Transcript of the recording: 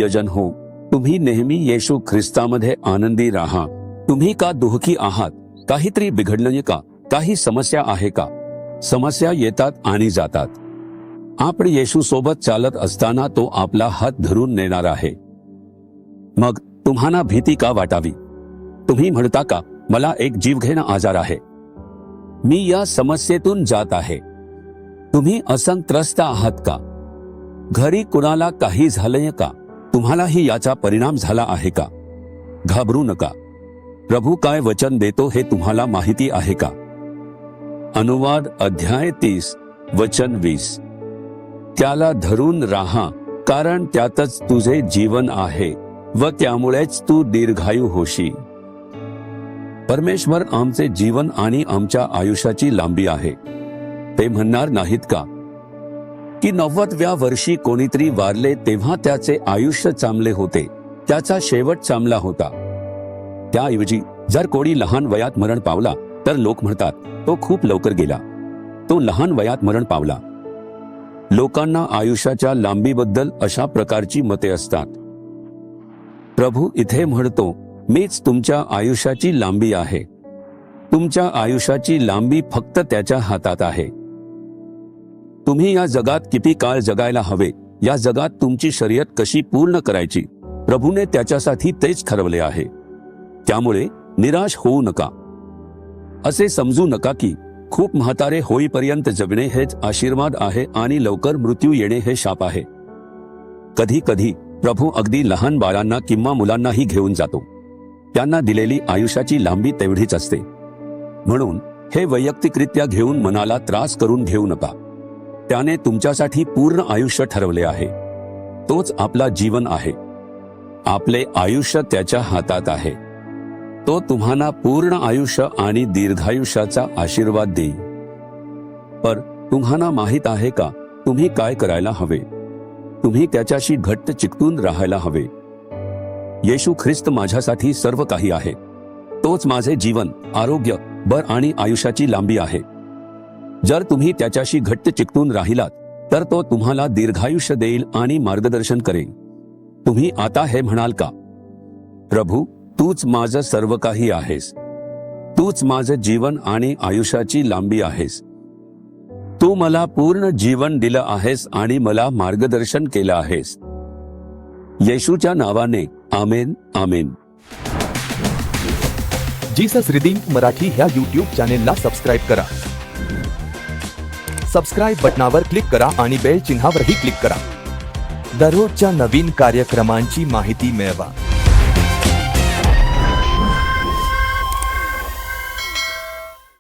प्रियजन हो, तुम्ही नेहमी येशू ख्रिस्तामध्ये आनंदी राहा। तुम्ही का दुःखी आहात? काहीतरी बिघडलं का? काही समस्या आहे का? समस्या येतात आणि जातात। आपण येशू सोबत चालत असताना तो आपला हात धरून नेणार आहे। मग तुम्हाला भीती का वाटावी? तुम्ही म्हणता का, मला एक जीवघेणा आजार आहे, मी या समस्येतून जात आहे। तुम्ही असंत्रस्त आहात का? घरी कुणाला काही झालंय का? तुम्हालाही याचा परिणाम झाला आहे का? घाबरू नका। प्रभू काय वचन देतो हे तुम्हाला माहिती आहे का? अनुवाद अध्याय 30 वचन 20। त्याला धरून राहा, कारण त्यातच तुझे जीवन आहे व त्यामुळेच तू दीर्घायू होशील। परमेश्वर आमचे जीवन आणि आमच्या आयुष्याची लांबी आहे। ते म्हणणार नाहीत का की 90व्या वर्षी कोणीतरी वारले तेव्हा त्याचे आयुष्य चांगले होते, त्याचा शेवट चांगला होता। त्याऐवजी जर कोणी लहान वयात मरण पावला तर लोक म्हणतात, तो खूप लवकर गेला, तो लहान वयात मरण पावला। लोकांना आयुष्याच्या लांबीबद्दल अशा प्रकारची मते असतात। प्रभू इथे म्हणतो, मीच तुमच्या आयुष्याची लांबी आहे। तुमच्या आयुष्याची लांबी फक्त त्याच्या हातात आहे। तुम्ही या जगात किती काळ जगायला हवे, या जगात तुमची शर्यत कशी पूर्ण करायची, प्रभूने त्याच्यासाठी तेच ठरवले आहे। त्यामुळे निराश होऊ नका। असे समजू नका की खूप म्हातारे होईपर्यंत जगणे हेच आशीर्वाद आहे आणि लवकर मृत्यू येणे हे शाप आहे। कधी कधी प्रभू अगदी लहान बाळांना किंवा मुलांनाही घेऊन जातो। त्यांना दिलेली आयुष्याची लांबी तेवढीच असते। म्हणून हे वैयक्तिकरित्या घेऊन मनाला त्रास करून घेऊ नका। त्याने तुमच्यासाठी पूर्ण आयुष्य ठरवले आहे। तोच आपला जीवन आहे। आपले आयुष्य त्याच्या हातात आहे। तो तुम्हाला पूर्ण आयुष्य आणि दीर्घायुष्याचा आशीर्वाद देईल। पर तुम्हाला माहित आहे का, तुम्ही काय करायला हवे? तुम्ही त्याच्याशी घट्ट चिकटून राहायला हवे। येशू ख्रिस्त माझ्यासाठी सर्व काही आहे। तोच माझे जीवन, आरोग्य, बळ आणि आयुष्याची लांबी आहे। जर तुम्ही त्याच्याशी घट्ट चिकटून राहिलात तर तो तुम्हाला दीर्घायुष्य देईल आणि मार्गदर्शन करेल। तुम्ही आता हे म्हणाल का, प्रभू तूच माझं सर्व काही आहेस, तूच माझं जीवन आणि आयुष्याची लांबी आहेस। तू मला पूर्ण जीवन दिलं आहेस आणि मला मार्गदर्शन केलं आहेस। येशूच्या नावाने आमेन आमेन। जीसस रिडीम्ड मराठी ह्या यूट्यूब चॅनेलला सबस्क्राईब करा। सबस्क्राईब बटनावर क्लिक करा आणि बेल चिन्हावरही क्लिक करा। दररोजच्या नवीन कार्यक्रमांची माहिती मिळवा।